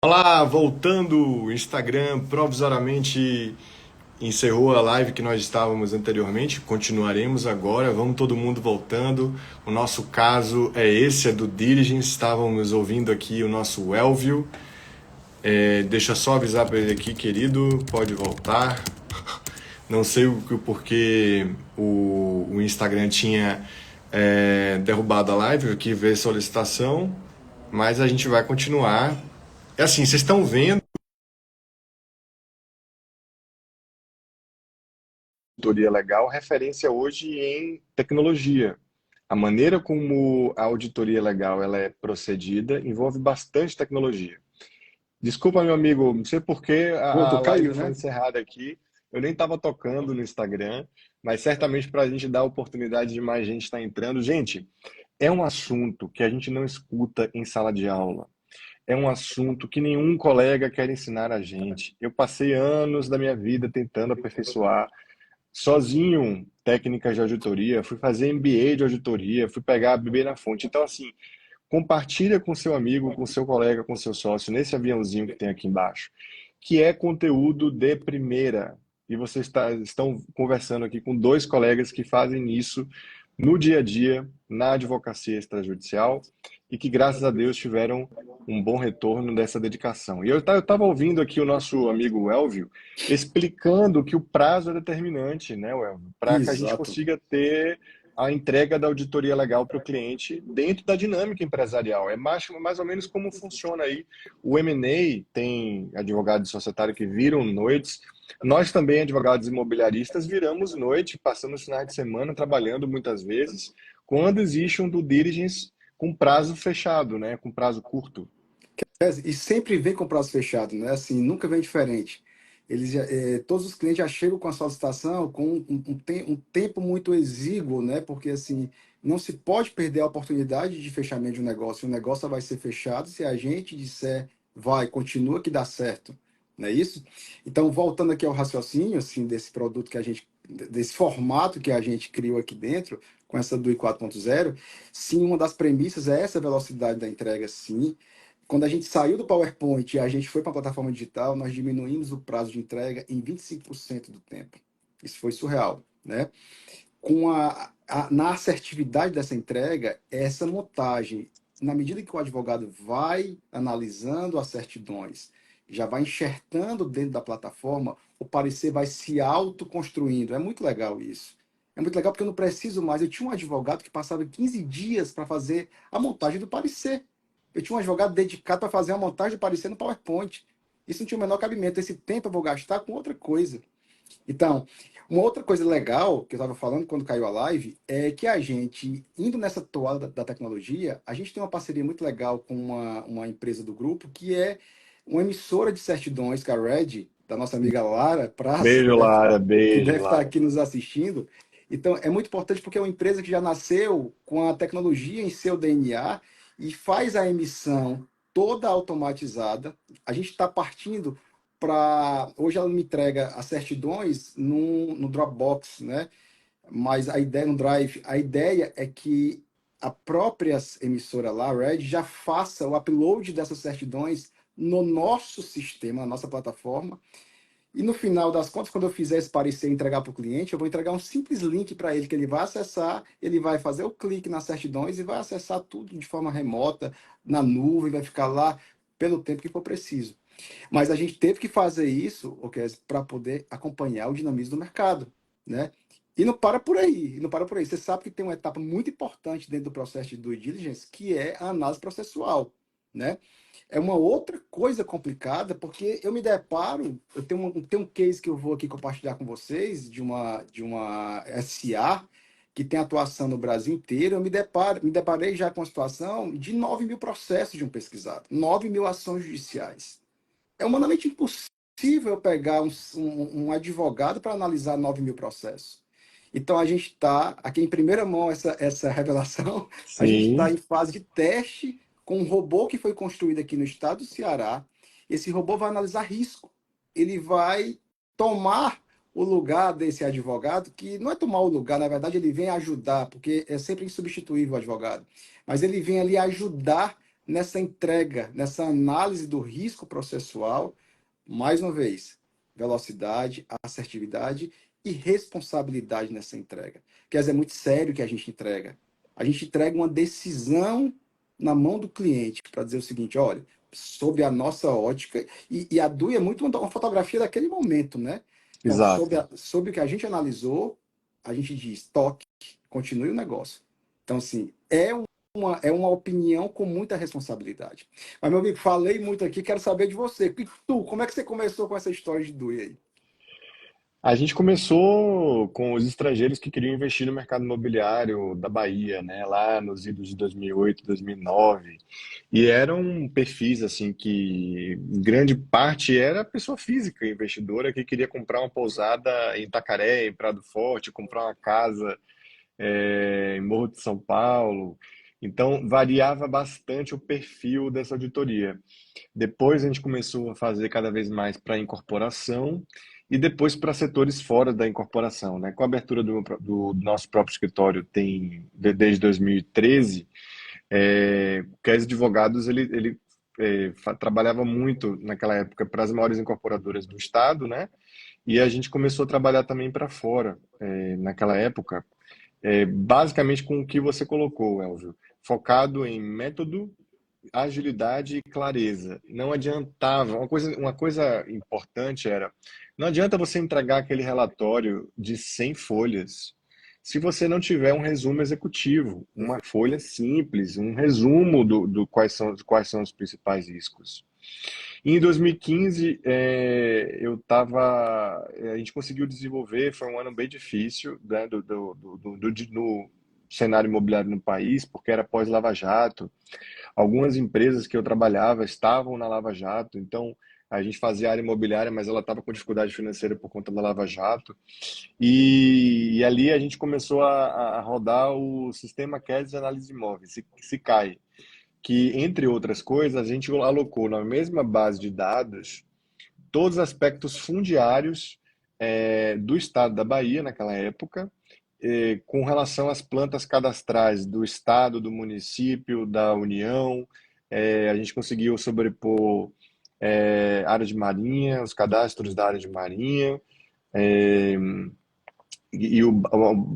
Olá, voltando, o Instagram provisoriamente encerrou a live que nós estávamos anteriormente, continuaremos agora, vamos todo mundo voltando. O nosso caso é esse, é do Diligence, estávamos ouvindo aqui o nosso Elvio. Deixa eu só avisar para ele aqui, querido, pode voltar. Não sei o porquê o Instagram tinha derrubado a live, aqui ver solicitação, mas a gente vai continuar. É assim, vocês estão vendo auditoria legal, referência hoje em tecnologia. A maneira como a auditoria legal ela é procedida envolve bastante tecnologia. Desculpa, meu amigo, não sei por que a Voltou, live caiu, foi né? encerrada aqui. Eu nem estava tocando no Instagram, mas certamente para a gente dar a oportunidade de mais gente estar entrando. Gente, é um assunto que a gente não escuta em sala de aula. É um assunto que nenhum colega quer ensinar a gente. Eu passei anos da minha vida tentando aperfeiçoar sozinho técnicas de auditoria, fui fazer MBA de auditoria, fui pegar a bebê na fonte. Então, assim, compartilha com seu amigo, com seu colega, com seu sócio, nesse aviãozinho que tem aqui embaixo, que é conteúdo de primeira. E vocês estão conversando aqui com dois colegas que fazem isso no dia a dia, na advocacia extrajudicial, e que, graças a Deus, tiveram um bom retorno dessa dedicação. E eu estava ouvindo aqui o nosso amigo Elvio explicando que o prazo é determinante, né, Elvio, para que a gente Exato. consiga ter a entrega da auditoria legal para o cliente dentro da dinâmica empresarial. É mais ou menos como funciona aí. O M&A tem advogados societários que viram noites. Nós também, advogados imobiliaristas, viramos noite, passamos finais de semana trabalhando muitas vezes, quando existe um due diligence com prazo fechado, né? Com prazo curto. E sempre vem com prazo fechado, né? Assim, nunca vem diferente. Todos os clientes já chegam com a solicitação com um tempo muito exíguo, né? Porque assim, não se pode perder a oportunidade de fechamento de um negócio. O negócio só vai ser fechado se a gente disser, vai, continua que dá certo, não é isso? Então, voltando aqui ao raciocínio, assim, desse produto que a gente, desse formato que a gente criou aqui dentro, com essa do I 4.0, sim, uma das premissas é essa velocidade da entrega, sim. Quando a gente saiu do PowerPoint e a gente foi para a plataforma digital, nós diminuímos o prazo de entrega em 25% do tempo. Isso foi surreal, né? Na assertividade dessa entrega, essa montagem, na medida que o advogado vai analisando as certidões, já vai enxertando dentro da plataforma, o parecer vai se autoconstruindo. É muito legal isso. É muito legal porque eu não preciso mais. Eu tinha um advogado que passava 15 dias para fazer a montagem do parecer. Eu tinha um advogado dedicado para fazer a montagem do parecer no PowerPoint. Isso não tinha o menor cabimento. Esse tempo eu vou gastar com outra coisa. Então, uma outra coisa legal que eu estava falando quando caiu a live é que a gente, indo nessa toada da tecnologia, a gente tem uma parceria muito legal com uma empresa do grupo que é uma emissora de certidões, que é a Red, da nossa amiga Lara Praça, Beijo, Lara. que Beijo, deve estar Lara. aqui nos assistindo. Então, é muito importante porque é uma empresa que já nasceu com a tecnologia em seu DNA e faz a emissão toda automatizada. A gente está partindo para. Hoje ela me entrega as certidões no Dropbox, né? Mas a ideia no Drive, a ideia é que a própria emissora lá, a Red, já faça o upload dessas certidões no nosso sistema, na nossa plataforma, e no final das contas, quando eu fizer esse parecer e entregar para o cliente, eu vou entregar um simples link para ele que ele vai acessar, ele vai fazer o clique nas certidões e vai acessar tudo de forma remota, na nuvem, vai ficar lá pelo tempo que for preciso. Mas a gente teve que fazer isso, okay, para poder acompanhar o dinamismo do mercado, né? E não para por aí, não para por aí. Você sabe que tem uma etapa muito importante dentro do processo de due diligence, que é a análise processual, né? É uma outra coisa complicada, porque eu me deparo, tenho um case que eu vou aqui compartilhar com vocês, de uma SA, que tem atuação no Brasil inteiro, me deparei já com a situação de 9 mil processos de um pesquisado, 9 mil ações judiciais. É humanamente impossível eu pegar um advogado para analisar 9 mil processos. Então, a gente está, aqui em primeira mão, essa revelação, a gente está Sim. em fase de teste com um robô que foi construído aqui no estado do Ceará. Esse robô vai analisar risco. Ele vai tomar o lugar desse advogado, que não é tomar o lugar, na verdade, ele vem ajudar, porque é sempre insubstituível o advogado. Mas ele vem ali ajudar nessa entrega, nessa análise do risco processual, mais uma vez, velocidade, assertividade e responsabilidade nessa entrega. Quer dizer, é muito sério que a gente entrega. A gente entrega uma decisão na mão do cliente para dizer o seguinte, olha, sob a nossa ótica, e a DUI é muito uma fotografia daquele momento, né? Então, Exato. sobre o que a gente analisou, a gente diz, toque, continue o negócio. Então, assim, é uma opinião com muita responsabilidade. Mas, meu amigo, falei muito aqui, quero saber de você. E tu, como é que você começou com essa história de DUI aí? A gente começou com os estrangeiros que queriam investir no mercado imobiliário da Bahia, né, lá nos idos de 2008, 2009. E eram perfis assim que em grande parte era pessoa física, investidora que queria comprar uma pousada em Itacaré, em Prado Forte, comprar uma casa em Morro de São Paulo. Então variava bastante o perfil dessa auditoria. Depois a gente começou a fazer cada vez mais para incorporação e depois para setores fora da incorporação, né? Com a abertura do nosso próprio escritório desde 2013, o Kes Advogados trabalhava muito naquela época para as maiores incorporadoras do estado, né? E a gente começou a trabalhar também para fora, naquela época, basicamente com o que você colocou, Elvio, focado em método, agilidade e clareza. Não adiantava. Uma coisa importante era, não adianta você entregar aquele relatório de 100 folhas se você não tiver um resumo executivo, uma folha simples, um resumo do quais são os principais riscos. Em 2015, a gente conseguiu desenvolver, foi um ano bem difícil, né, no cenário imobiliário no país, porque era pós-Lava Jato. Algumas empresas que eu trabalhava estavam na Lava Jato, então a gente fazia área imobiliária, mas ela estava com dificuldade financeira por conta da Lava Jato. E ali a gente começou a rodar o sistema CAD de análise de imóveis, se cai, que, entre outras coisas, a gente alocou na mesma base de dados todos os aspectos fundiários do estado da Bahia naquela época, com relação às plantas cadastrais do estado, do município, da União. A gente conseguiu sobrepor área de marinha, os cadastros da área de marinha, é,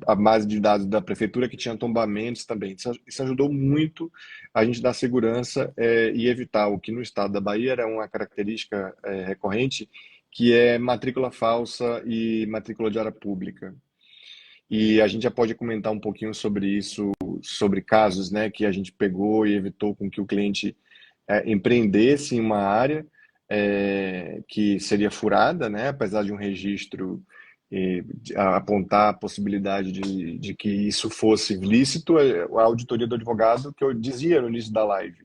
a base de dados da prefeitura que tinha tombamentos também. Isso ajudou muito a gente dar segurança e evitar o que no estado da Bahia era uma característica recorrente, que é matrícula falsa e matrícula de área pública. E a gente já pode comentar um pouquinho sobre isso, sobre casos, né, que a gente pegou e evitou com que o cliente empreendesse em uma área que seria furada, né, apesar de um registro apontar a possibilidade de que isso fosse lícito. A auditoria do advogado, que eu dizia no início da live,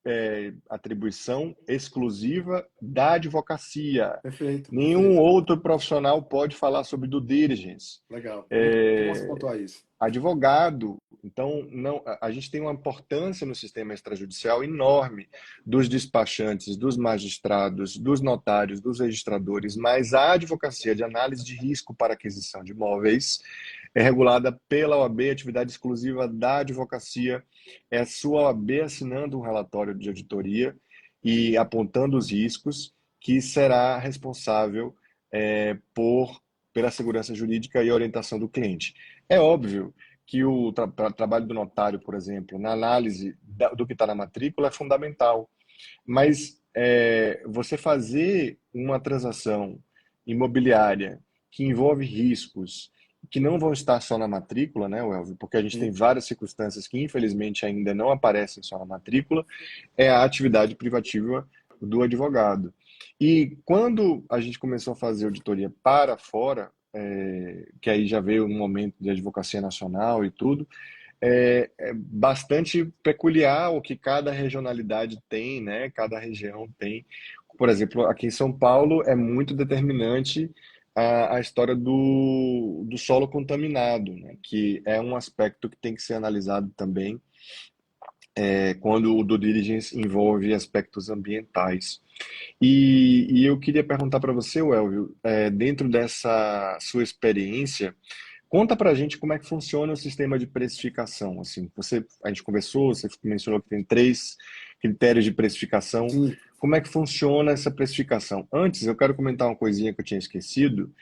é, atribuição exclusiva da advocacia. Perfeito, Nenhum perfeito. outro profissional pode falar sobre due diligence. Legal. Muito bom você pontuar isso. Advogado. Então, não, a gente tem uma importância no sistema extrajudicial enorme dos despachantes, dos magistrados, dos notários, dos registradores, mas a advocacia de análise de risco para aquisição de imóveis é regulada pela OAB, atividade exclusiva da advocacia. É a sua OAB assinando um relatório de auditoria e apontando os riscos, que será responsável pela segurança jurídica e orientação do cliente. É óbvio que o trabalho do notário, por exemplo, na análise do que está na matrícula é fundamental, mas você fazer uma transação imobiliária que envolve riscos que não vão estar só na matrícula, né, Elvio? Porque a gente tem Sim. várias circunstâncias que infelizmente ainda não aparecem só na matrícula, é a atividade privativa do advogado. E quando a gente começou a fazer auditoria para fora, que aí já veio um momento de advocacia nacional e tudo, é bastante peculiar o que cada regionalidade tem, né? Cada região tem. Por exemplo, aqui em São Paulo é muito determinante a história do solo contaminado, né? Que é um aspecto que tem que ser analisado também quando o due diligence envolve aspectos ambientais. E eu queria perguntar para você, Elvio, dentro dessa sua experiência, Conta pra gente como é que funciona o sistema de precificação. Assim, a gente conversou, você mencionou que tem 3 critérios de precificação. Sim, Como é que funciona essa precificação? Antes, eu quero comentar uma coisinha que eu tinha esquecido.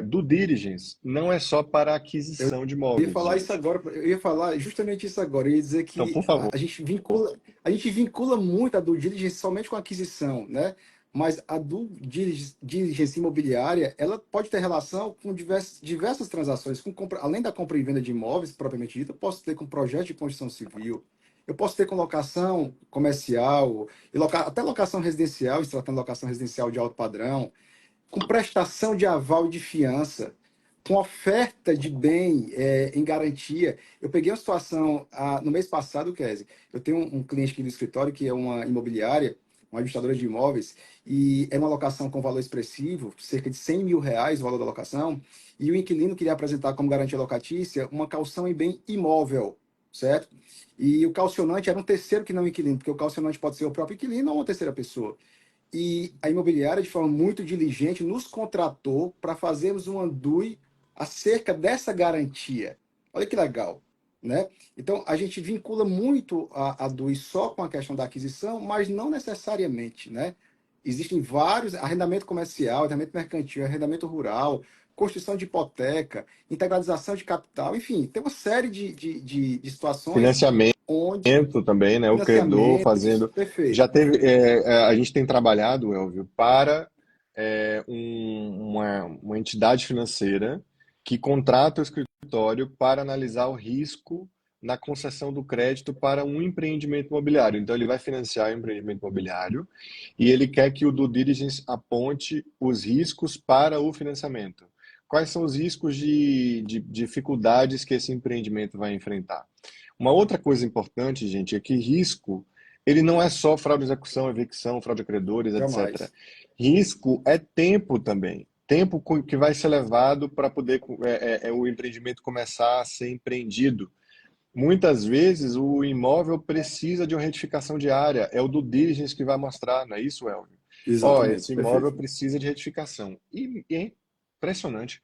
Due diligence não é só para eu aquisição de ia imóveis, falar isso gente. agora, eu ia falar justamente isso agora, eu ia dizer Então, que por favor. a gente vincula muito a due diligence somente com a aquisição, né? Mas a diligence imobiliária, ela pode ter relação com diversas transações, além da compra e venda de imóveis propriamente dita, eu posso ter com projeto de construção civil, eu posso ter com locação comercial, até locação residencial, se tratando de locação residencial de alto padrão, com prestação de aval e de fiança, com oferta de bem em garantia. Eu peguei uma situação no mês passado, Kese. Eu tenho um cliente aqui do escritório que é uma imobiliária, uma administradora de imóveis, e é uma locação com valor expressivo, cerca de R$ 100 mil o valor da locação, e o inquilino queria apresentar como garantia locatícia uma caução em bem imóvel, certo? E o calcionante era um terceiro que não é inquilino, porque o calcionante pode ser o próprio inquilino ou uma terceira pessoa. E a imobiliária, de forma muito diligente, nos contratou para fazermos um andui acerca dessa garantia. Olha que legal, né? Então, a gente vincula muito a DUI só com a questão da aquisição, mas não necessariamente, né? Existem vários, arrendamento comercial, arrendamento mercantil, arrendamento rural, construção de hipoteca, integralização de capital, enfim, tem uma série de situações Financiamento onde também, né? O credor financiamentos, fazendo. perfeito, perfeito. A gente tem trabalhado, Elvio, para uma entidade financeira que contrata o escritório para analisar o risco na concessão do crédito para um empreendimento imobiliário. Então, ele vai financiar o empreendimento imobiliário e ele quer que o due diligence aponte os riscos para o financiamento. Quais são os riscos de dificuldades que esse empreendimento vai enfrentar? Uma outra coisa importante, gente, é que risco, ele não é só fraude de execução, evicção, fraude a credores, etc. Jamais. Risco é tempo também. Tempo que vai ser levado para poder o empreendimento começar a ser empreendido. Muitas vezes o imóvel precisa de uma retificação diária. É o due diligence que vai mostrar, não é isso, Elvio? Ó, Exatamente, esse imóvel perfeito. precisa de retificação. E é impressionante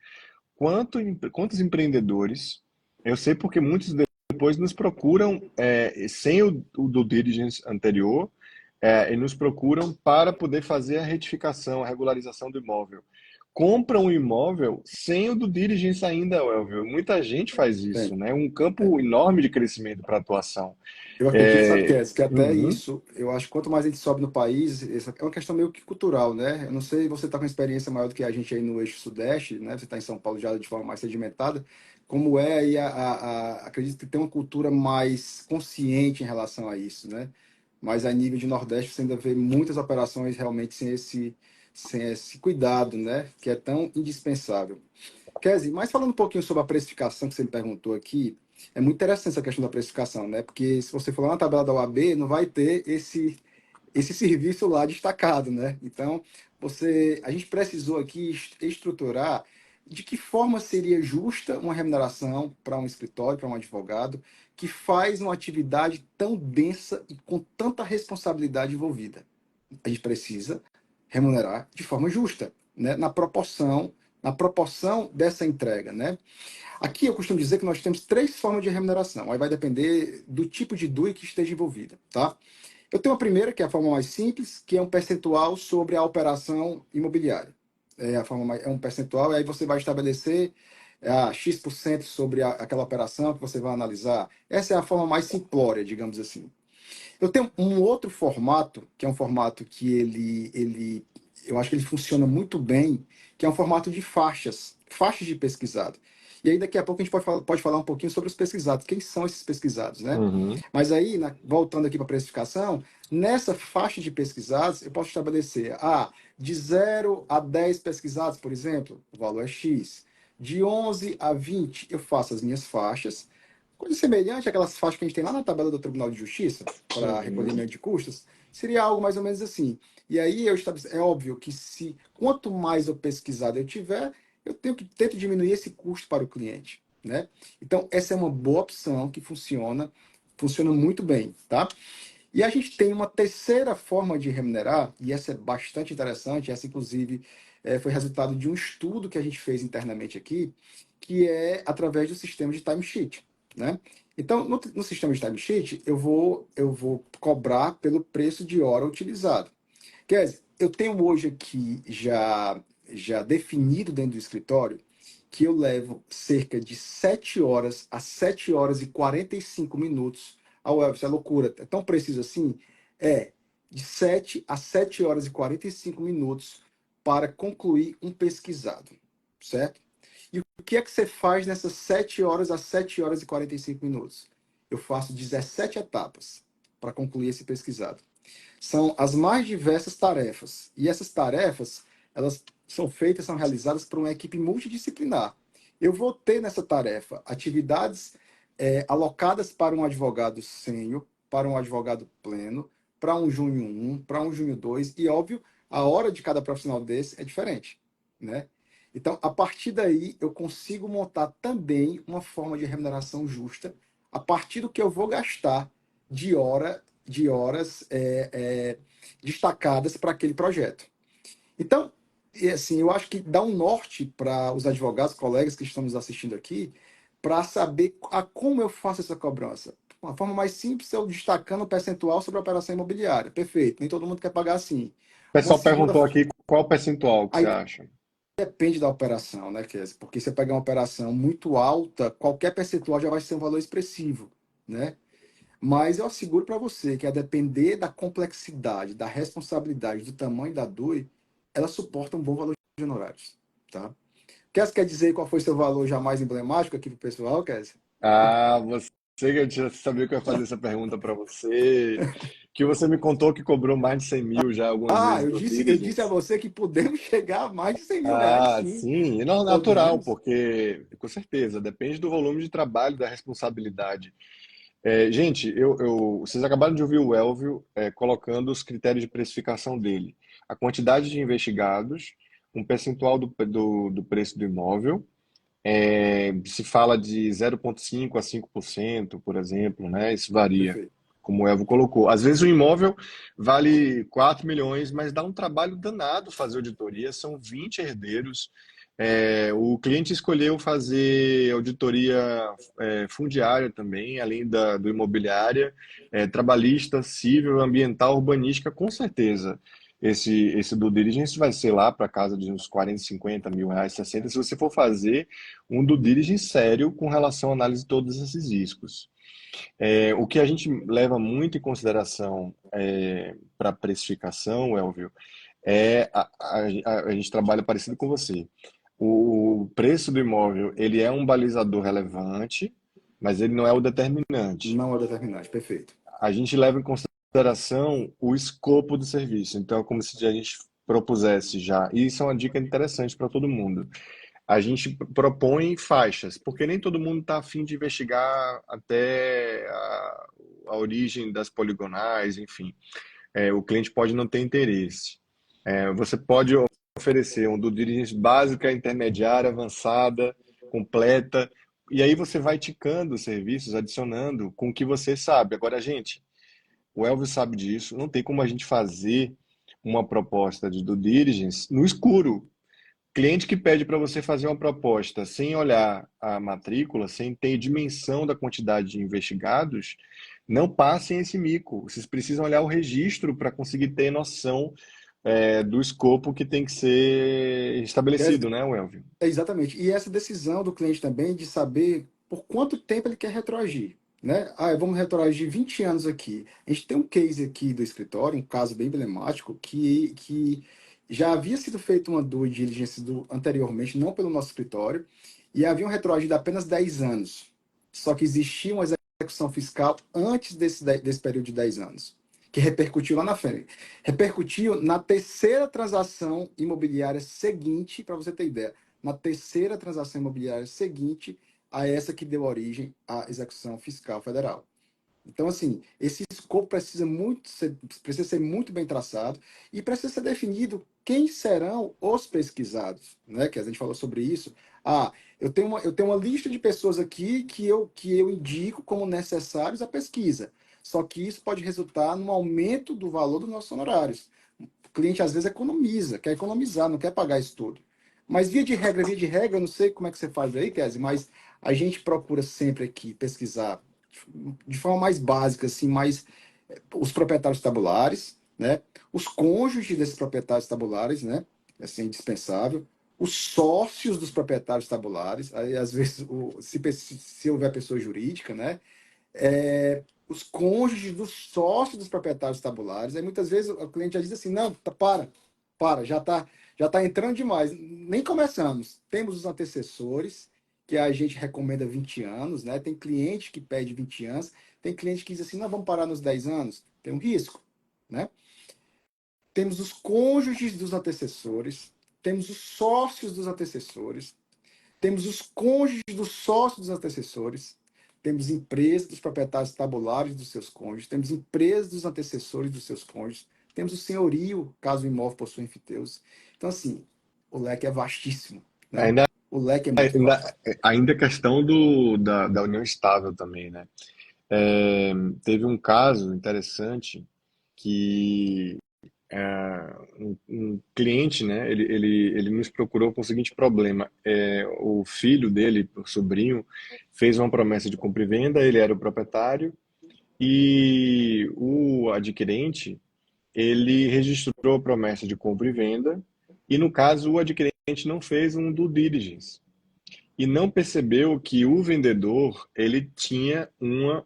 quantos empreendedores, eu sei porque muitos depois nos procuram sem o due diligence anterior, e nos procuram para poder fazer a retificação, a regularização do imóvel. Compram um imóvel sem o due diligence ainda, Elvio. Muita gente faz isso, Tem. né? Um campo enorme de crescimento para atuação. Eu acredito, sabe, É, que até uhum. isso, eu acho que quanto mais a gente sobe no país, essa é uma questão meio que cultural, né? Eu não sei, você está com experiência maior do que a gente aí no eixo sudeste, né? Você está em São Paulo já de forma mais sedimentada. Como é aí, acredito que tem uma cultura mais consciente em relação a isso, né? Mas a nível de Nordeste você ainda vê muitas operações realmente sem esse cuidado, né? Que é tão indispensável. Kesi, mas falando um pouquinho sobre a precificação que você me perguntou aqui, é muito interessante essa questão da precificação, né? Porque se você for lá na tabela da OAB, não vai ter esse serviço lá destacado, né? Então, a gente precisou aqui estruturar de que forma seria justa uma remuneração para um escritório, para um advogado, que faz uma atividade tão densa e com tanta responsabilidade envolvida. A gente precisa remunerar de forma justa, né? Na proporção dessa entrega, né? Aqui eu costumo dizer que nós temos 3 formas de remuneração, aí vai depender do tipo de DUI que esteja envolvida, tá? Eu tenho a primeira, que é a forma mais simples, que é um percentual sobre a operação imobiliária. É um percentual, e aí você vai estabelecer X% sobre aquela operação que você vai analisar. Essa é a forma mais simplória, digamos assim. Eu tenho um outro formato, que é um formato que eu acho que ele funciona muito bem, que é um formato de faixas de pesquisado. E aí daqui a pouco a gente pode falar um pouquinho sobre os pesquisados, quem são esses pesquisados, né? Uhum. Mas aí, voltando aqui para a precificação, nessa faixa de pesquisados, eu posso estabelecer, de 0 a 10 pesquisados, por exemplo, o valor é X. De 11 a 20, eu faço as minhas faixas, coisa semelhante àquelas faixas que a gente tem lá na tabela do Tribunal de Justiça, para Uhum. recolhimento de custos, seria algo mais ou menos assim. E aí é óbvio que quanto mais o pesquisado eu tiver, eu tento diminuir esse custo para o cliente, né? Então, essa é uma boa opção que funciona muito bem, tá? E a gente tem uma terceira forma de remunerar, e essa é bastante interessante, essa inclusive foi resultado de um estudo que a gente fez internamente aqui, que é através do sistema de timesheet, né? Então, no sistema de timesheet, eu vou cobrar pelo preço de hora utilizado. Quer dizer, eu tenho hoje aqui já definido dentro do escritório que eu levo cerca de 7 horas a 7 horas e 45 minutos ao web. Isso é loucura. É tão preciso assim? É de 7 a 7 horas e 45 minutos para concluir um pesquisado, certo? E o que é que você faz nessas 7 horas a 7 horas e 45 minutos? Eu faço 17 etapas para concluir esse pesquisado. São as mais diversas tarefas. E essas tarefas, elas são feitas, são realizadas por uma equipe multidisciplinar. Eu vou ter nessa tarefa atividades alocadas para um advogado sênior, para um advogado pleno, para um júnior 1, para um júnior 2, e óbvio, a hora de cada profissional desse é diferente, né? Então, a partir daí, eu consigo montar também uma forma de remuneração justa a partir do que eu vou gastar de horas destacadas para aquele projeto. Então, assim, eu acho que dá um norte para os advogados, colegas que estão nos assistindo aqui, para saber como eu faço essa cobrança. Uma forma mais simples é eu destacando o percentual sobre a operação imobiliária. Perfeito, nem todo mundo quer pagar assim. O Uma pessoal segunda, perguntou aqui qual o percentual que você aí acha. depende da operação, né, Kes? Porque se você pegar uma operação muito alta, qualquer percentual já vai ser um valor expressivo, né? Mas eu asseguro para você que, a depender da complexidade, da responsabilidade, do tamanho da dor, ela suporta um bom valor de honorários, tá? Quer dizer qual foi seu valor já mais emblemático aqui para o pessoal, Kézia? Ah, você que eu já sabia que eu ia fazer essa pergunta para você, que você me contou que cobrou mais de 100 mil já algumas Ah, vezes eu no disse a Diligence. você que podemos chegar a mais de 100 mil reais, Ah, sim. sim, não, natural, Podemos. porque com certeza depende do volume de trabalho, da responsabilidade. Gente, vocês acabaram de ouvir o Elvio colocando os critérios de precificação dele. A quantidade de investigados, um percentual do preço do imóvel, se fala de 0,5 a 5%, por exemplo, né? Isso varia, Perfeito. como o Elvio colocou. Às vezes o imóvel vale 4 milhões, mas dá um trabalho danado fazer auditoria, são 20 herdeiros. O cliente escolheu fazer auditoria fundiária também, além do imobiliária, trabalhista, civil, ambiental, urbanística, com certeza. Esse due diligence vai ser lá para casa de uns 40, 50 mil reais, 60, se você for fazer um due diligence sério com relação à análise de todos esses riscos. O que a gente leva muito em consideração para precificação, Elvio, a gente trabalha parecido com você. O preço do imóvel, ele é um balizador relevante, mas ele não é o determinante. Não é determinante, perfeito. A gente leva em consideração o escopo do serviço. Então, é como se a gente propusesse já, e isso é uma dica interessante para todo mundo. A gente propõe faixas, porque nem todo mundo está afim de investigar até a origem das poligonais, enfim. O cliente pode não ter interesse. Você pode oferecer um due diligence básica, intermediária, avançada, completa, e aí você vai ticando os serviços, adicionando com o que você sabe. Agora, gente, o Elvis sabe disso, não tem como a gente fazer uma proposta de due diligence no escuro. Cliente que pede para você fazer uma proposta sem olhar a matrícula, sem ter dimensão da quantidade de investigados, não passem esse mico. Vocês precisam olhar o registro para conseguir ter noção do escopo que tem que ser estabelecido, né, Welvio? Exatamente. E essa decisão do cliente também de saber por quanto tempo ele quer retroagir, né? Ah, vamos retroagir 20 anos aqui. A gente tem um case aqui do escritório, um caso bem emblemático, que já havia sido feita uma due diligence anteriormente, não pelo nosso escritório, e haviam retroagido apenas 10 anos. Só que existia uma execução fiscal antes desse período de 10 anos, que repercutiu lá na frente. Repercutiu na terceira transação imobiliária seguinte, para você ter ideia, na terceira transação imobiliária seguinte a essa que deu origem à execução fiscal federal. Então, assim, esse escopo precisa ser muito bem traçado e precisa ser definido quem serão os pesquisados, né? Que a gente falou sobre isso. Ah, eu tenho uma lista de pessoas aqui que eu indico como necessários à pesquisa. Só que isso pode resultar no aumento do valor dos nossos honorários. O cliente às vezes economiza, quer economizar, não quer pagar isso tudo. Mas via de regra, eu não sei como é que você faz aí, Kézia, mas a gente procura sempre aqui pesquisar de forma mais básica, assim, mais os proprietários tabulares, né? Os cônjuges desses proprietários tabulares, né? Assim, indispensável. Os sócios dos proprietários tabulares, aí às vezes, se houver pessoa jurídica, né? Os cônjuges dos sócios dos proprietários tabulares. Aí muitas vezes o cliente já diz assim: não, para, já tá entrando demais. Nem começamos. Temos os antecessores, que a gente recomenda 20 anos, né? Tem cliente que pede 20 anos, tem cliente que diz assim: não, vamos parar nos 10 anos. Tem um risco, né? Temos os cônjuges dos antecessores, temos os sócios dos antecessores, temos os cônjuges dos sócios dos antecessores, temos empresas dos proprietários tabulares dos seus cônjuges, temos empresas dos antecessores dos seus cônjuges, temos o senhorio, caso o imóvel possua enfiteuses. Então, assim, o leque é vastíssimo, né? Ainda, O leque é muito vasto. ainda a questão da união estável também, né? É, teve um caso interessante que um cliente, né, ele nos procurou com o seguinte problema. O filho dele, o sobrinho, fez uma promessa de compra e venda, ele era o proprietário, e o adquirente, ele registrou a promessa de compra e venda, e no caso o adquirente não fez um due diligence e não percebeu que o vendedor ele tinha uma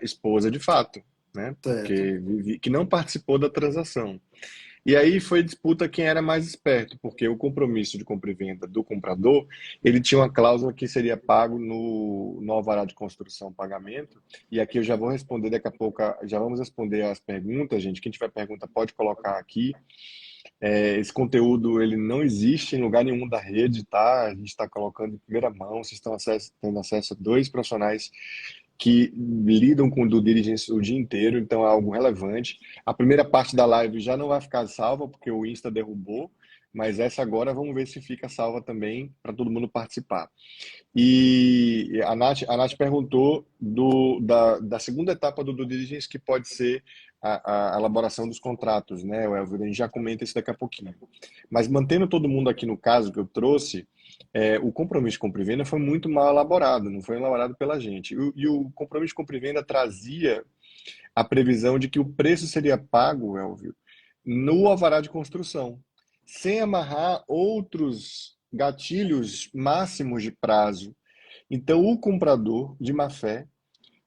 esposa de fato, né? Certo. Que não participou da transação. E aí foi disputa quem era mais esperto, porque o compromisso de compra e venda do comprador, ele tinha uma cláusula que seria pago no alvará de construção pagamento. E aqui eu já vou responder daqui a pouco, já vamos responder as perguntas, gente. Quem tiver pergunta pode colocar aqui. Esse conteúdo ele não existe em lugar nenhum da rede, tá? A gente está colocando em primeira mão, vocês estão tendo acesso a dois profissionais que lidam com due diligence o dia inteiro, então é algo relevante. A primeira parte da live já não vai ficar salva, porque o Insta derrubou, mas essa agora vamos ver se fica salva também para todo mundo participar. E a Nath perguntou da segunda etapa do due diligence, que pode ser a elaboração dos contratos, né, Elvio? A gente já comenta isso daqui a pouquinho. Mas mantendo todo mundo aqui no caso que eu trouxe, o compromisso de compra e venda foi muito mal elaborado, não foi elaborado pela gente. E o compromisso de compra e venda trazia a previsão de que o preço seria pago, Elvio, no alvará de construção, sem amarrar outros gatilhos máximos de prazo. Então, o comprador de má fé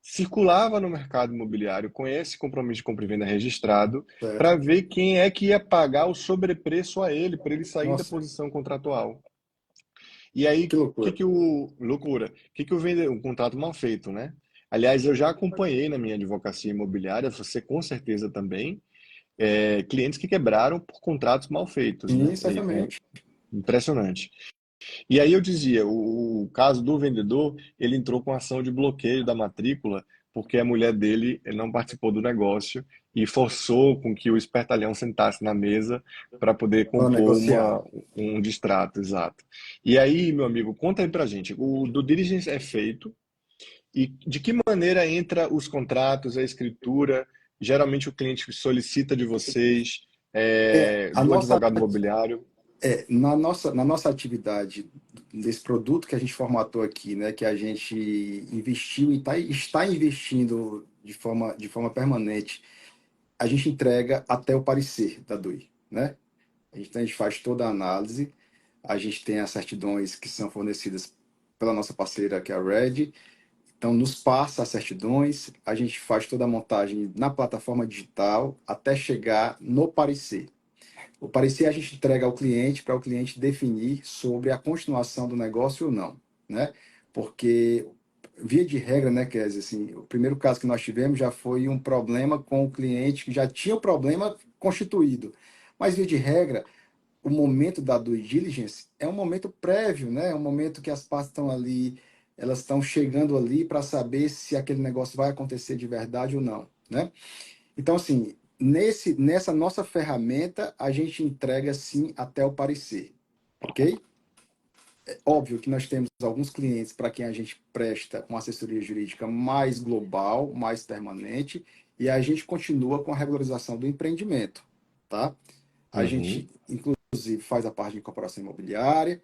circulava no mercado imobiliário com esse compromisso de compra e venda registrado para Certo. ver quem é que ia pagar o sobrepreço a ele, para ele sair da Nossa, posição contratual. E aí, que loucura. loucura, o vendedor, um contrato mal feito, né? Aliás, eu já acompanhei na minha advocacia imobiliária, você com certeza também, clientes que quebraram por contratos mal feitos, Sim, né? É certamente. impressionante. E aí eu dizia, o caso do vendedor, ele entrou com ação de bloqueio da matrícula porque a mulher dele não participou do negócio e forçou com que o espertalhão sentasse na mesa para poder Para compor negociar. um distrato, exato. E aí, meu amigo, conta aí pra gente, o do diligence é feito e de que maneira entra os contratos, a escritura? Geralmente o cliente solicita de vocês, A do nossa advogado imobiliário. Na nossa atividade desse produto que a gente formatou aqui, né, que a gente investiu e está investindo de forma permanente, a gente entrega até o parecer da DUI, né? Então a gente faz toda a análise, a gente tem as certidões que são fornecidas pela nossa parceira, que é a Red, então nos passa as certidões, a gente faz toda a montagem na plataforma digital até chegar no parecer. O parecer a gente entrega ao cliente para o cliente definir sobre a continuação do negócio ou não, né? Porque, via de regra, né, Kézia, assim, o primeiro caso que nós tivemos já foi um problema com o cliente que já tinha o problema constituído. Mas, via de regra, o momento da due diligence é um momento prévio, né? É um momento que as partes estão ali, elas estão chegando ali para saber se aquele negócio vai acontecer de verdade ou não, né? Então, assim, nessa nossa ferramenta, a gente entrega, sim, até o parecer, ok? É óbvio que nós temos alguns clientes para quem a gente presta uma assessoria jurídica mais global, mais permanente, e a gente continua com a regularização do empreendimento, tá? A Uhum. gente, inclusive, faz a parte de incorporação imobiliária,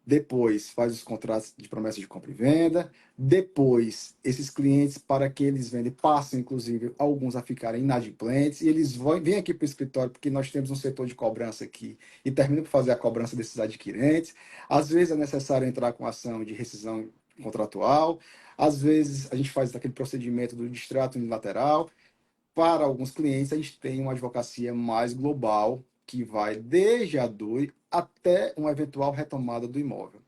depois faz os contratos de promessa de compra e venda, depois esses clientes, para que eles vendem, passam, inclusive, alguns a ficarem inadimplentes, e eles vêm aqui para o escritório, porque nós temos um setor de cobrança aqui, e terminam por fazer a cobrança desses adquirentes. Às vezes é necessário entrar com ação de rescisão contratual, às vezes a gente faz aquele procedimento do distrato unilateral. Para alguns clientes, a gente tem uma advocacia mais global, que vai desde a DOI até uma eventual retomada do imóvel.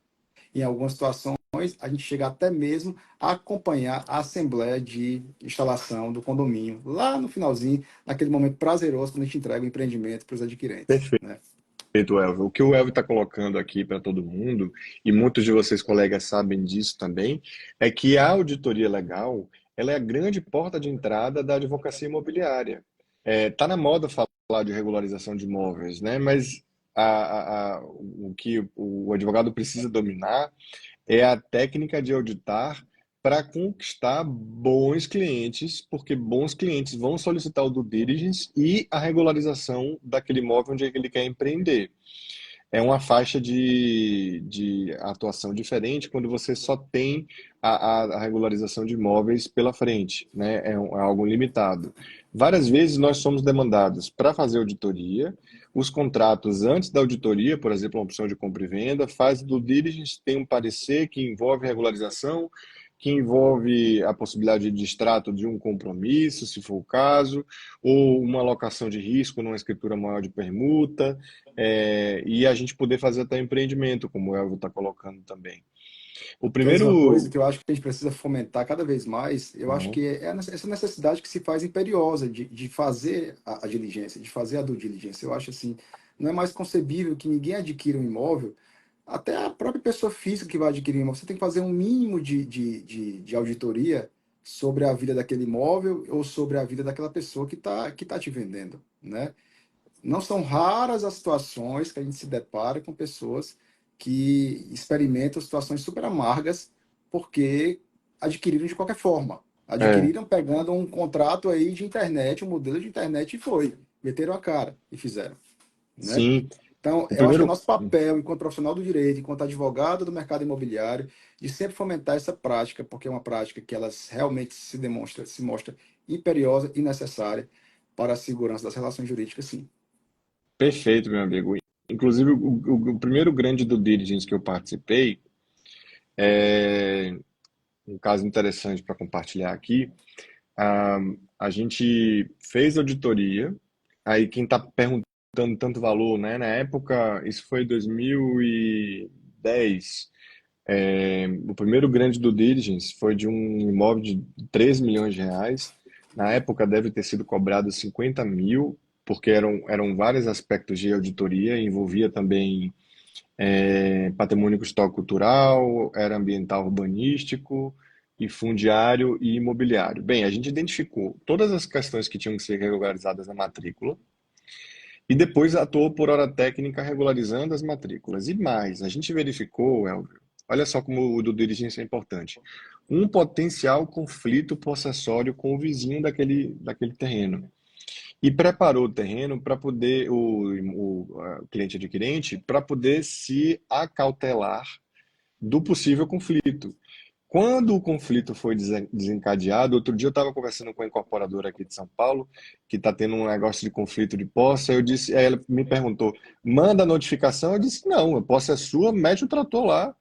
Em algumas situações, a gente chega até mesmo a acompanhar a assembleia de instalação do condomínio, lá no finalzinho, naquele momento prazeroso, quando a gente entrega o empreendimento para os adquirentes. Né? Perfeito, Elvio. O que o Elvio está colocando aqui para todo mundo, e muitos de vocês, colegas, sabem disso também, é que a auditoria legal, ela é a grande porta de entrada da advocacia imobiliária. Tá na moda falar de regularização de imóveis, né? Mas o que o advogado precisa dominar é a técnica de auditar para conquistar bons clientes, porque bons clientes vão solicitar o due diligence e a regularização daquele imóvel onde ele quer empreender. É uma faixa de atuação diferente quando você só tem a regularização de imóveis pela frente, né? É algo limitado. Várias vezes nós somos demandados para fazer auditoria, os contratos antes da auditoria, por exemplo, uma opção de compra e venda, faz do diligence, tem um parecer que envolve regularização, que envolve a possibilidade de extrato de um compromisso, se for o caso, ou uma alocação de risco numa escritura maior de permuta, e a gente poder fazer até empreendimento, como o Elvio está colocando também. O Cleis, uma coisa primeiro. que eu acho que a gente precisa fomentar cada vez mais, eu acho Uhum. que é essa necessidade que se faz imperiosa de fazer a diligência, de fazer a due diligence. Eu acho assim, não é mais concebível que ninguém adquira um imóvel, até a própria pessoa física que vai adquirir um imóvel, você tem que fazer um mínimo de auditoria sobre a vida daquele imóvel ou sobre a vida daquela pessoa que tá te vendendo, né? Não são raras as situações que a gente se depara com pessoas que experimentam situações super amargas porque adquiriram de qualquer forma. É, Adquiriram pegando um contrato aí de internet, um modelo de internet e foi. Meteram a cara e fizeram, né? sim. Então, O eu acho que é primeiro. nosso papel, enquanto profissional do direito, enquanto advogado do mercado imobiliário, de sempre fomentar essa prática, porque é uma prática que ela realmente se mostra imperiosa e necessária para a segurança das relações jurídicas, sim. Perfeito, meu amigo. Inclusive, o primeiro grande due diligence que eu participei, é um caso interessante para compartilhar aqui. A, a gente fez auditoria, aí quem está perguntando tanto valor, né? Na época, isso foi 2010. O primeiro grande due diligence foi de um imóvel de 13 milhões de reais. Na época deve ter sido cobrado 50 mil, porque eram vários aspectos de auditoria, envolvia também patrimônio histórico-cultural, era ambiental urbanístico, e fundiário e imobiliário. Bem, a gente identificou todas as questões que tinham que ser regularizadas na matrícula e depois atuou por hora técnica regularizando as matrículas. E mais, a gente verificou, Elvio, olha só como o due diligence é importante, um potencial conflito possessório com o vizinho daquele terreno. E preparou o terreno para poder, o cliente adquirente, para poder se acautelar do possível conflito. Quando o conflito foi desencadeado, outro dia eu estava conversando com a incorporadora aqui de São Paulo, que está tendo um negócio de conflito de posse, aí ela me perguntou, manda a notificação? Eu disse, não, a posse é sua, mete o trator lá,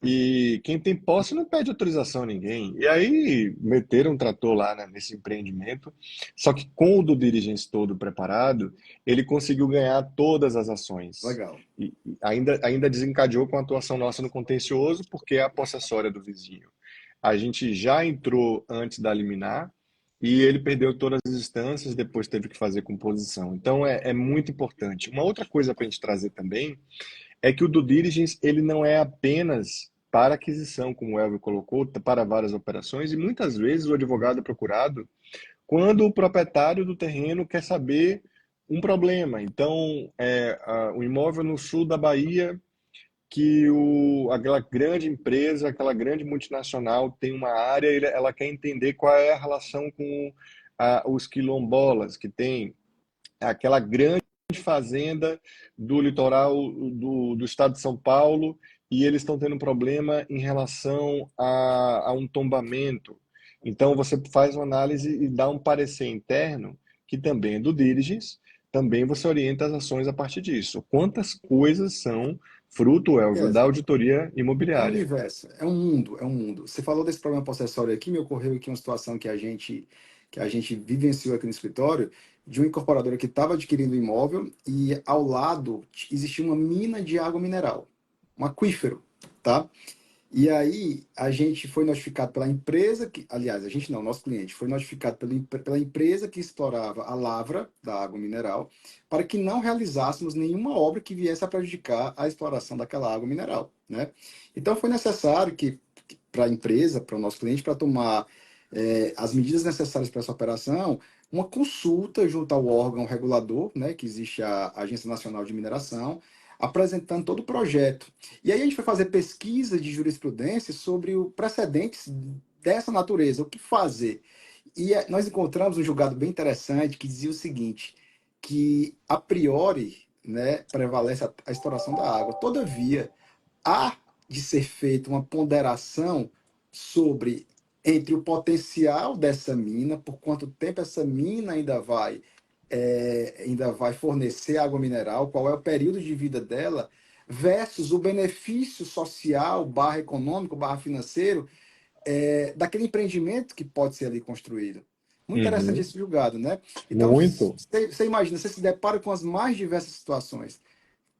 e quem tem posse não pede autorização a ninguém. E aí meteram um trator lá, né, nesse empreendimento, só que com o do diligence todo preparado, ele conseguiu ganhar todas as ações. Legal. E ainda desencadeou com a atuação nossa no contencioso, porque é a possessória do vizinho. A gente já entrou antes da liminar e ele perdeu todas as instâncias, depois teve que fazer composição. Então é muito importante. Uma outra coisa para a gente trazer também é que o due diligence ele não é apenas para aquisição, como o Elvio colocou, para várias operações, e muitas vezes o advogado é procurado quando o proprietário do terreno quer saber um problema. Então, o imóvel no sul da Bahia, que aquela grande empresa, aquela grande multinacional tem uma área, ela quer entender qual é a relação com os quilombolas, que tem aquela grande fazenda do litoral do estado de São Paulo, e eles estão tendo um problema em relação a um tombamento. Então, você faz uma análise e dá um parecer interno, que também é do diligence, também você orienta as ações a partir disso. Quantas coisas são fruto, Elvio, da Kézia, auditoria é um imobiliária? universo, é um mundo, é um mundo. Você falou desse problema possessório aqui, me ocorreu aqui uma situação que a gente vivenciou aqui no escritório, de uma incorporadora que estava adquirindo um imóvel e ao lado existia uma mina de água mineral, um aquífero, tá? E aí a gente foi notificado pela empresa que, aliás, a gente não, nosso cliente foi notificado pela empresa que explorava a lavra da água mineral para que não realizássemos nenhuma obra que viesse a prejudicar a exploração daquela água mineral, né? Então foi necessário que para a empresa, para o nosso cliente, para tomar as medidas necessárias para essa operação, uma consulta junto ao órgão regulador, né, que existe a Agência Nacional de Mineração, apresentando todo o projeto. E aí a gente foi fazer pesquisa de jurisprudência sobre o precedentes dessa natureza, o que fazer. E nós encontramos um julgado bem interessante que dizia o seguinte, que a priori, né, prevalece a exploração da água. Todavia, há de ser feita uma ponderação sobre entre o potencial dessa mina, por quanto tempo essa mina ainda vai fornecer água mineral, qual é o período de vida dela, versus o benefício social, barra econômico, barra financeiro, daquele empreendimento que pode ser ali construído. Muito interessante Uhum. esse julgado, né? Então, Muito. você imagina, você se depara com as mais diversas situações.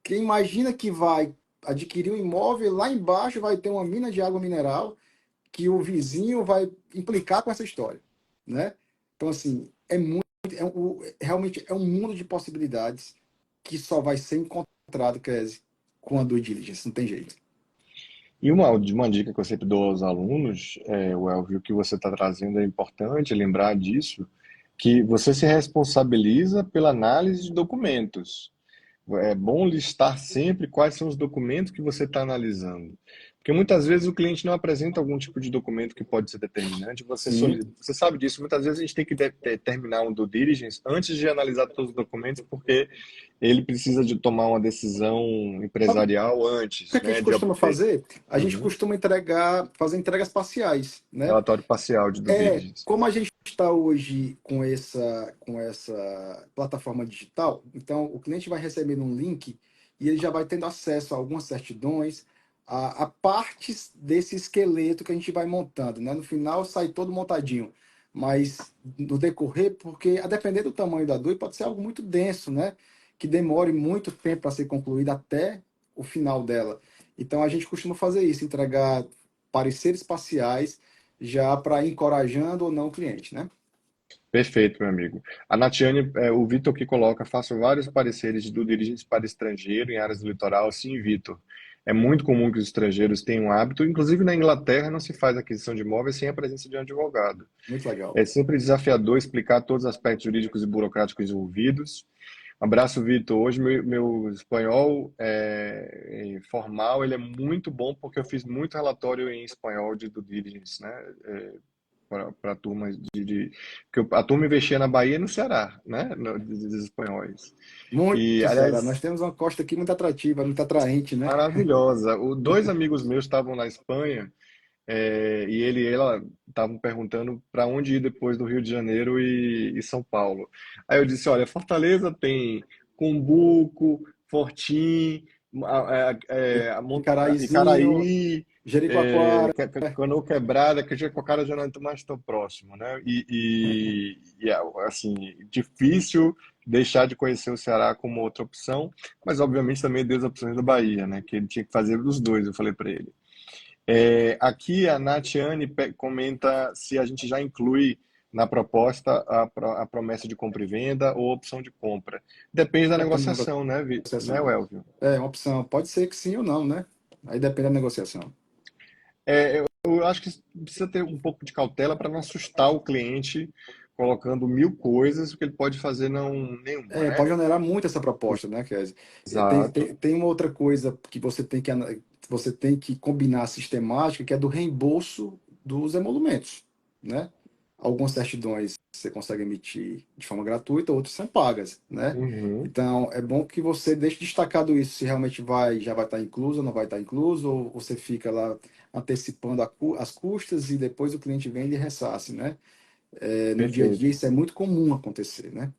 Quem imagina que vai adquirir um imóvel, lá embaixo vai ter uma mina de água mineral, que o vizinho vai implicar com essa história, né? Então, assim, realmente é um mundo de possibilidades que só vai ser encontrado, Kézia, com a due diligence, não tem jeito. E uma dica que eu sempre dou aos alunos, o Elvio, que você está trazendo é importante lembrar disso, que você se responsabiliza pela análise de documentos. É bom listar sempre quais são os documentos que você está analisando. Porque muitas vezes o cliente não apresenta algum tipo de documento que pode ser determinante. Sim. Você sabe disso. Muitas vezes a gente tem que terminar um due diligence antes de analisar todos os documentos, porque ele precisa de tomar uma decisão Sabe o empresarial que antes, que a né, gente de costuma obter. fazer? A gente Uhum. costuma fazer entregas parciais, né? Relatório parcial de due diligence. Como a gente está hoje com essa plataforma digital, então o cliente vai recebendo um link e ele já vai tendo acesso a algumas certidões, a partes desse esqueleto que a gente vai montando, né? No final sai todo montadinho, mas no decorrer, porque a depender do tamanho da DUI, pode ser algo muito denso, né? Que demore muito tempo para ser concluído até o final dela. Então a gente costuma fazer isso, entregar pareceres parciais já para ir encorajando ou não o cliente, né? Perfeito, meu amigo. A Natiane, o Vitor que coloca, faço vários pareceres de due diligence para estrangeiro em áreas do litoral. Sim, Vitor. É muito comum que os estrangeiros tenham um hábito, inclusive na Inglaterra não se faz aquisição de imóveis sem a presença de um advogado. Muito legal. É sempre desafiador explicar todos os aspectos jurídicos e burocráticos envolvidos. Um abraço, Vitor. Hoje meu espanhol formal ele é muito bom porque eu fiz muito relatório em espanhol de due diligence, né? Para turmas porque a turma investia na Bahia e no Ceará, né? Dos espanhóis. E, Muito, Ceará. Nós aliás, temos uma costa aqui muito atrativa, muito atraente, né? maravilhosa. Dois amigos meus estavam na Espanha, e ele e ela estavam perguntando para onde ir depois do Rio de Janeiro e São Paulo. Aí eu disse, olha, Fortaleza tem Cumbuco, Fortim, Icaraizinho, Icaraí, Jericoacoara. Canoa Quebrada, que Jericoacoara já não é mais tão próximo, né? Assim, difícil deixar de conhecer o Ceará como outra opção, mas obviamente também deu as opções da Bahia, né? Que ele tinha que fazer dos dois, eu falei para ele. Aqui a Natiane comenta se a gente já inclui na proposta a promessa de compra e venda ou opção de compra. Depende da Depende da negociação, né, negociação. Welvio? É uma opção. Pode ser que sim ou não, né? Aí depende da negociação. Eu acho que precisa ter um pouco de cautela para não assustar o cliente colocando mil coisas, que ele pode fazer não nenhuma, né? Pode onerar muito essa proposta, né, Kézia? Exato. Tem uma outra coisa que você tem que combinar a sistemática, que é do reembolso dos emolumentos, né? Algumas certidões você consegue emitir de forma gratuita, outras são pagas, né? Uhum. Então, é bom que você deixe destacado isso, se realmente já vai estar incluso ou não vai estar incluso, ou você fica lá antecipando as custas e depois o cliente vem e lhe ressarce, né? No dia a dia Perfeito. isso é muito comum acontecer, né?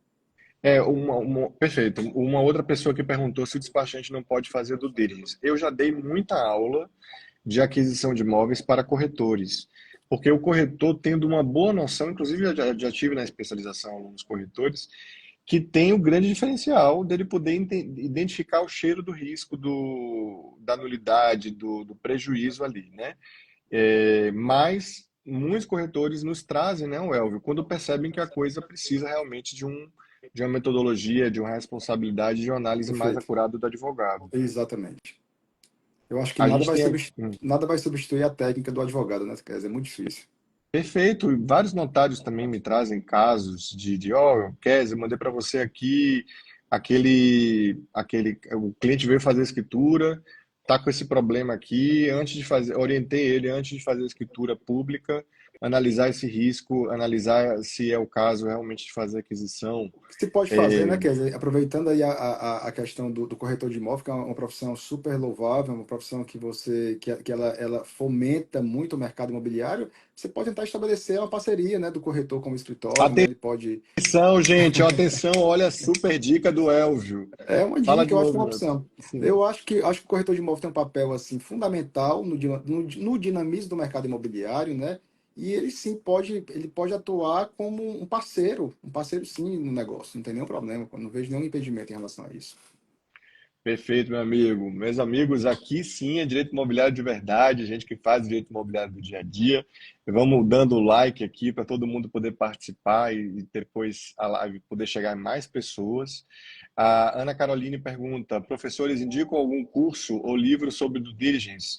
Perfeito. Uma outra pessoa que perguntou se o despachante não pode fazer due diligence. Eu já dei muita aula de aquisição de imóveis para corretores, porque o corretor, tendo uma boa noção, inclusive eu já tive na especialização nos corretores, que tem o grande diferencial dele poder identificar o cheiro do risco, da nulidade, do prejuízo ali, né? Mas muitos corretores nos trazem, né, o Elvio, quando percebem que a coisa precisa realmente de uma metodologia, de uma responsabilidade, de uma análise mais Perfeito. acurada do advogado. Exatamente. Eu acho que A gente tem. nada vai substituir a técnica do advogado, né? Quer dizer, é muito difícil. Perfeito. Vários notários também me trazem casos ó, Kézia, eu mandei para você aqui o cliente veio fazer a escritura, tá com esse problema aqui, orientei ele antes de fazer a escritura pública, analisar esse risco, analisar se é o caso realmente de fazer a aquisição. O que se pode fazer, É, né? Quer dizer, aproveitando aí a questão do corretor de imóvel, que é uma profissão super louvável, uma profissão que ela fomenta muito o mercado imobiliário, você pode tentar estabelecer uma parceria, né, do corretor com o escritório, né? Ele pode. Atenção, gente, ó, atenção, olha a super dica do Elvio. É uma Fala dica, de eu acho que é novo, uma Neto. opção. Sim. Eu acho que o corretor de imóvel tem um papel assim fundamental no dinamismo do mercado imobiliário, né? E ele sim ele pode atuar como um parceiro sim no negócio, não tem nenhum problema, eu não vejo nenhum impedimento em relação a isso. Perfeito, meu amigo. Meus amigos, aqui sim é direito imobiliário de verdade, gente que faz direito imobiliário do dia a dia. Vamos dando o like aqui para todo mundo poder participar e depois a live poder chegar a mais pessoas. A Ana Caroline pergunta: professores, indicam algum curso ou livro sobre due diligence?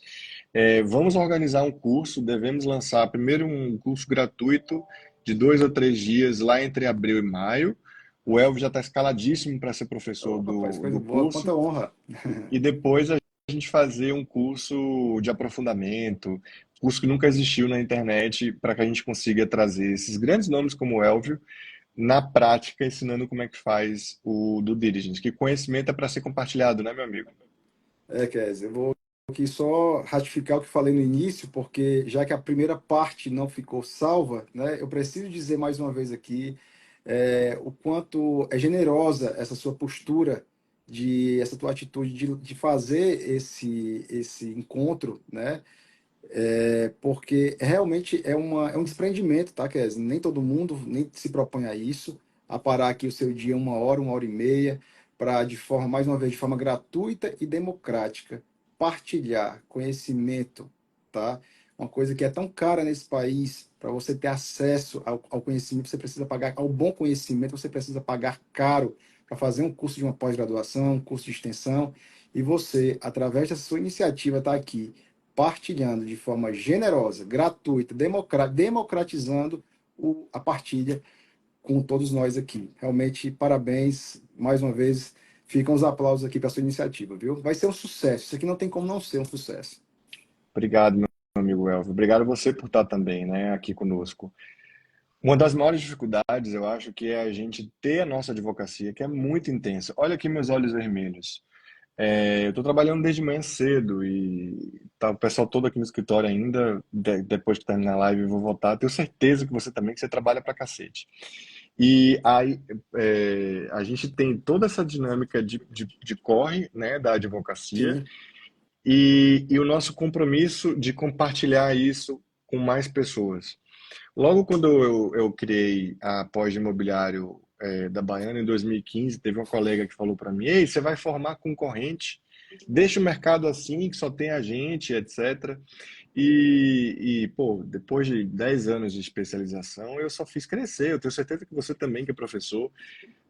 Vamos organizar um curso, devemos lançar primeiro um curso gratuito de 2 ou 3 dias lá entre abril e maio. O Elvio já está escaladíssimo para ser professor Ô, rapaz, do coisa boa, curso quanta honra. e depois a gente fazer um curso de aprofundamento, curso que nunca existiu na internet, para que a gente consiga trazer esses grandes nomes como o Elvio na prática, ensinando como é que faz o due diligence, que conhecimento é para ser compartilhado, né, meu amigo? Kézia, eu vou aqui só ratificar o que falei no início, porque já que a primeira parte não ficou salva, né, eu preciso dizer mais uma vez aqui o quanto é generosa essa sua postura, essa tua atitude de fazer esse encontro, né? Porque realmente é um desprendimento, tá, Kézia? Nem todo mundo nem se propõe a isso, a parar aqui o seu dia 1 hora, 1 hora e meia, para, mais uma vez, de forma gratuita e democrática, partilhar conhecimento, tá? Uma coisa que é tão cara nesse país, para você ter acesso ao conhecimento, você precisa pagar, ao bom conhecimento, você precisa pagar caro para fazer um curso de uma pós-graduação, um curso de extensão, e você, através dessa sua iniciativa, está aqui partilhando de forma generosa, gratuita, democratizando a partilha com todos nós aqui. Realmente, parabéns, mais uma vez, ficam os aplausos aqui para a sua iniciativa, viu? Vai ser um sucesso, isso aqui não tem como não ser um sucesso. Obrigado, meu amigo Elvio. Obrigado você por estar também, né, aqui conosco. Uma das maiores dificuldades, eu acho, que é a gente ter a nossa advocacia, que é muito intensa. Olha aqui meus olhos vermelhos. Eu estou trabalhando desde manhã cedo e tá o pessoal todo aqui no escritório ainda. Depois que terminar a live, eu vou voltar. Tenho certeza que você também, que você trabalha pra cacete. E aí, a gente tem toda essa dinâmica de corre, né, da advocacia Sim, e o nosso compromisso de compartilhar isso com mais pessoas. Logo quando eu criei a pós de imobiliário da Baiana em 2015, teve uma colega que falou para mim: Ei, você vai formar concorrente? Deixa o mercado assim, que só tem a gente, etc. Pô, depois de 10 anos de especialização, eu só fiz crescer. Eu tenho certeza que você também, que é professor,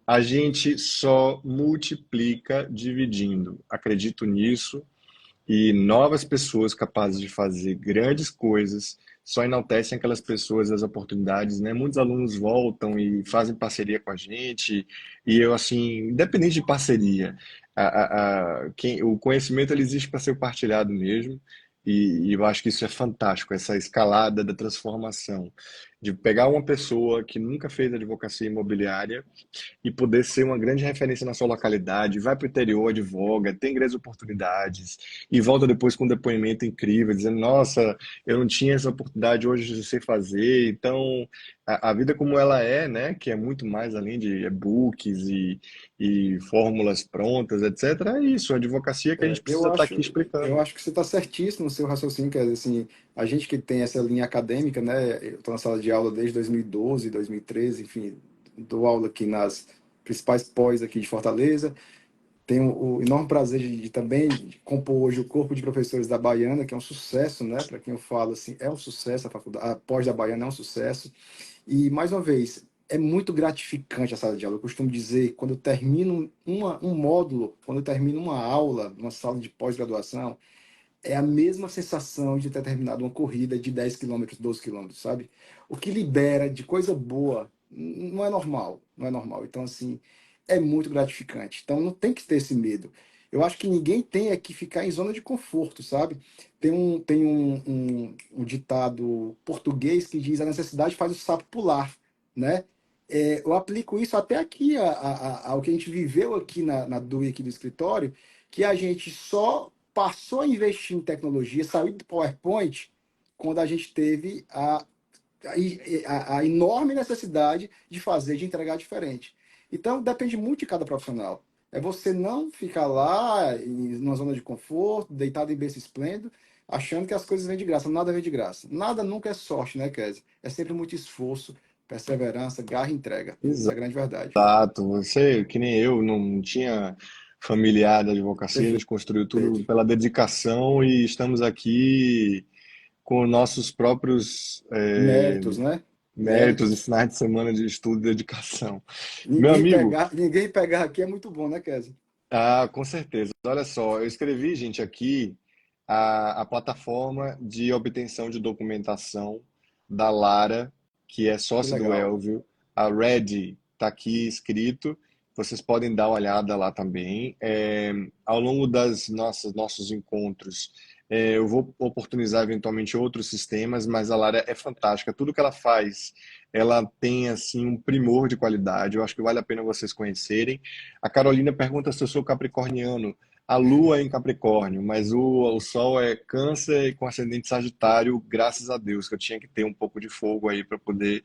a gente só multiplica dividindo. Acredito nisso e novas pessoas capazes de fazer grandes coisas só enaltecem aquelas pessoas, as oportunidades, né? Muitos alunos voltam e fazem parceria com a gente, e eu, assim, independente de parceria, o conhecimento ele existe para ser partilhado mesmo, e eu acho que isso é fantástico, essa escalada da transformação. de pegar uma pessoa que nunca fez advocacia imobiliária e poder ser uma grande referência na sua localidade, vai para o interior, advoga, tem grandes oportunidades e volta depois com um depoimento incrível, dizendo: Nossa, eu não tinha essa oportunidade, hoje eu sei fazer. Então, a vida como ela é, né, que é muito mais além de e-books e fórmulas prontas, etc., é isso, a advocacia que a gente Eu precisa estar acho, aqui eu explicando. acho que você está certíssimo no seu raciocínio, que é assim, a gente que tem essa linha acadêmica, né? Eu estou na sala de aula desde 2012, 2013, enfim, dou aula aqui nas principais pós aqui de Fortaleza. Tenho o enorme prazer de também compor hoje o corpo de professores da Baiana, que é um sucesso, né? Para quem eu falo assim, é um sucesso a faculdade, a pós da Baiana é um sucesso. E, mais uma vez, é muito gratificante a sala de aula. Eu costumo dizer, quando eu termino um módulo, quando eu termino uma aula, uma sala de pós-graduação, é a mesma sensação de ter terminado uma corrida de 10 quilômetros, 12 quilômetros, sabe? O que libera de coisa boa não é normal, não é normal. Então, assim, é muito gratificante. Então, não tem que ter esse medo. Eu acho que ninguém tem é que ficar em zona de conforto, sabe? Tem um ditado português que diz: a necessidade faz o sapo pular, né? Eu aplico isso até aqui, ao que a gente viveu aqui na DUI, aqui do escritório, que a gente só passou a investir em tecnologia, saiu do PowerPoint, quando a gente teve a enorme necessidade de fazer, de entregar diferente. Então, depende muito de cada profissional. É você não ficar lá, numa zona de conforto, deitado em berço esplêndido, achando que as coisas vêm de graça. Nada vem de graça. Nada nunca é sorte, né, Kézia? É sempre muito esforço, perseverança, garra e entrega. Essa é a grande verdade. Exato, você, que nem eu, não tinha familiar da advocacia, a gente construiu tudo Perfeito. pela dedicação e estamos aqui com nossos próprios Méritos, né? méritos e Méritos. finais de semana de estudo e dedicação. Meu amigo, Ninguém pegar aqui é muito bom, né, Kézia? com certeza. Olha só, eu escrevi, gente, aqui a plataforma de obtenção de documentação da Lara, que é Que sócia do legal. Elvio. A Red está aqui escrito. Vocês podem dar uma olhada lá também. Ao longo das nossos encontros, eu vou oportunizar eventualmente outros sistemas, mas a Lara é fantástica. Tudo que ela faz, ela tem assim um primor de qualidade. Eu acho que vale a pena vocês conhecerem. A Carolina pergunta se eu sou capricorniano. A Lua é em Capricórnio, mas o Sol é Câncer e com ascendente Sagitário, graças a Deus, que eu tinha que ter um pouco de fogo aí para poder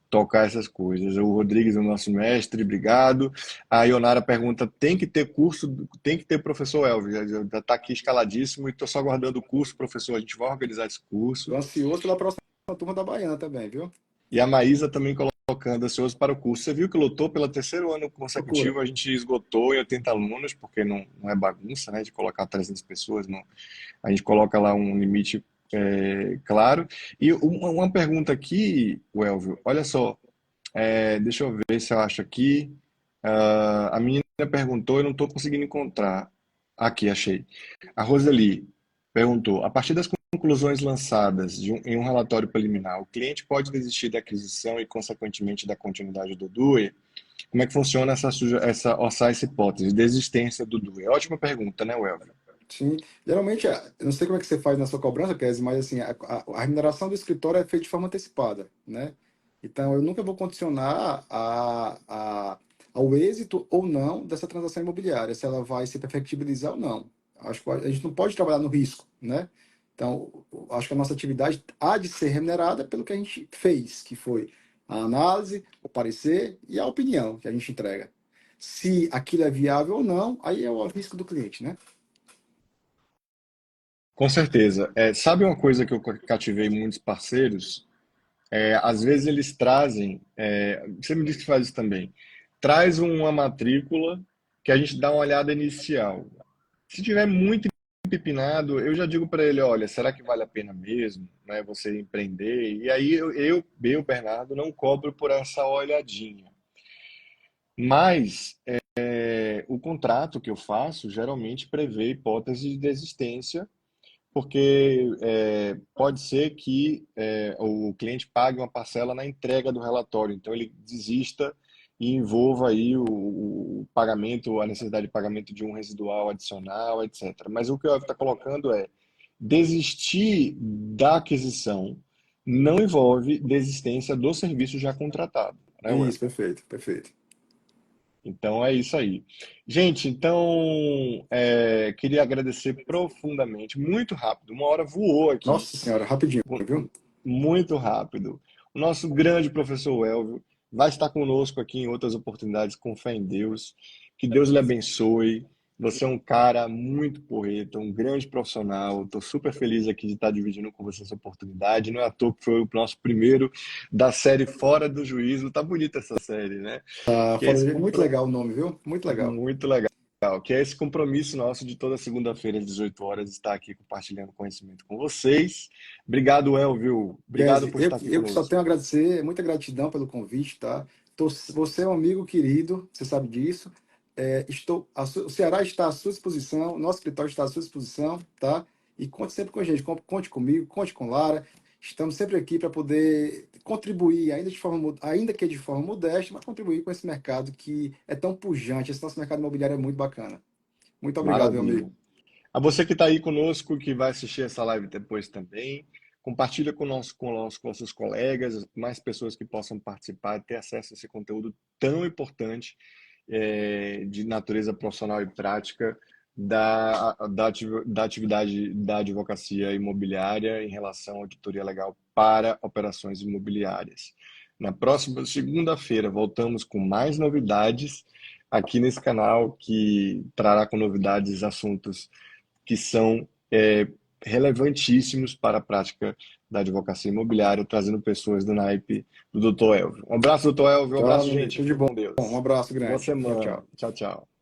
tocar essas coisas. O Rodrigues é o nosso mestre, obrigado. A Ionara pergunta: tem que ter curso, tem que ter professor Elvis? Já está aqui escaladíssimo e estou só aguardando o curso, professor. A gente vai organizar esse curso. Tô ansioso pela próxima turma da Baiana também, viu? E a Maísa também colocando ansioso para o curso. Você viu que lotou pelo terceiro ano Procura. consecutivo, a gente esgotou em 80 alunos, porque não é bagunça, né, de colocar 300 pessoas, não. A gente coloca lá um limite claro. E uma pergunta aqui, Welvio, olha só, deixa eu ver se eu acho aqui. A menina perguntou, eu não estou conseguindo encontrar. Aqui, achei. A Roseli perguntou: a partir das conclusões lançadas em um relatório preliminar, o cliente pode desistir da aquisição e, consequentemente, da continuidade do DUI? Como é que funciona essa hipótese, desistência do DUI? Ótima pergunta, né, Welvio? Sim. Geralmente, eu não sei como é que você faz na sua cobrança, Kézia, mas assim, a remuneração do escritório é feita de forma antecipada, né? Então, eu nunca vou condicionar ao êxito ou não dessa transação imobiliária, se ela vai se perfectibilizar ou não. Acho que a gente não pode trabalhar no risco, né? Então, acho que a nossa atividade há de ser remunerada pelo que a gente fez, que foi a análise, o parecer e a opinião que a gente entrega. Se aquilo é viável ou não, aí é o risco do cliente, né? Com certeza. Sabe uma coisa que eu cativei muitos parceiros? Às vezes eles trazem, você me disse que faz isso também, traz uma matrícula que a gente dá uma olhada inicial. Se tiver muito empipinado, eu já digo para ele: olha, será que vale a pena mesmo, né, você empreender? E aí eu, Bernardo, não cobro por essa olhadinha. Mas o contrato que eu faço geralmente prevê hipótese de desistência, porque pode ser que o cliente pague uma parcela na entrega do relatório, então ele desista e envolva aí o pagamento, a necessidade de pagamento de um residual adicional, etc. Mas o que o Elvio está colocando é desistir da aquisição não envolve desistência do serviço já contratado, né, Isso, Well? perfeito, perfeito. Então é isso aí. Gente, então queria agradecer profundamente, muito rápido, uma hora voou aqui, Nossa senhora, rapidinho, viu? muito rápido. O nosso grande professor Elvio vai estar conosco aqui em outras oportunidades, com fé em Deus. Que Deus lhe abençoe. Você é um cara muito porreta, um grande profissional. Estou super feliz aqui de estar dividindo com você essa oportunidade. Não é à toa que foi o nosso primeiro da série Fora do Juízo. Tá bonita essa série, né? Ah, Que é esse muito legal o nome, viu? Muito legal. muito legal. Que é esse compromisso nosso de toda segunda-feira, às 18 horas, estar aqui compartilhando conhecimento com vocês. Obrigado, Elvio. Obrigado Gese, por estar aqui eu que só tenho a conosco. agradecer, muita gratidão pelo convite, tá? Você é um amigo querido, você sabe disso. O Ceará está à sua disposição, o nosso escritório está à sua disposição, tá? E conte sempre com a gente, conte comigo, conte com Lara. Estamos sempre aqui para poder contribuir, ainda que de forma modesta, mas contribuir com esse mercado que é tão pujante. Esse nosso mercado imobiliário é muito bacana. Muito obrigado, meu amigo. Maravilha. A você que está aí conosco, que vai assistir essa live depois também, compartilha com nossos colegas, mais pessoas que possam participar, ter acesso a esse conteúdo tão importante de natureza profissional e prática da atividade da advocacia imobiliária em relação à auditoria legal para operações imobiliárias. Na próxima segunda-feira, voltamos com mais novidades aqui nesse canal, que trará com novidades assuntos que são relevantíssimos para a prática da advocacia imobiliária, trazendo pessoas do naipe do Dr. Elvio. Um abraço, Dr. Elvio. Um Tchau, abraço, meu amigo. gente. Tudo de Fique bom. com Um Deus. abraço Boa grande. Tchau, semana. tchau. Tchau, tchau.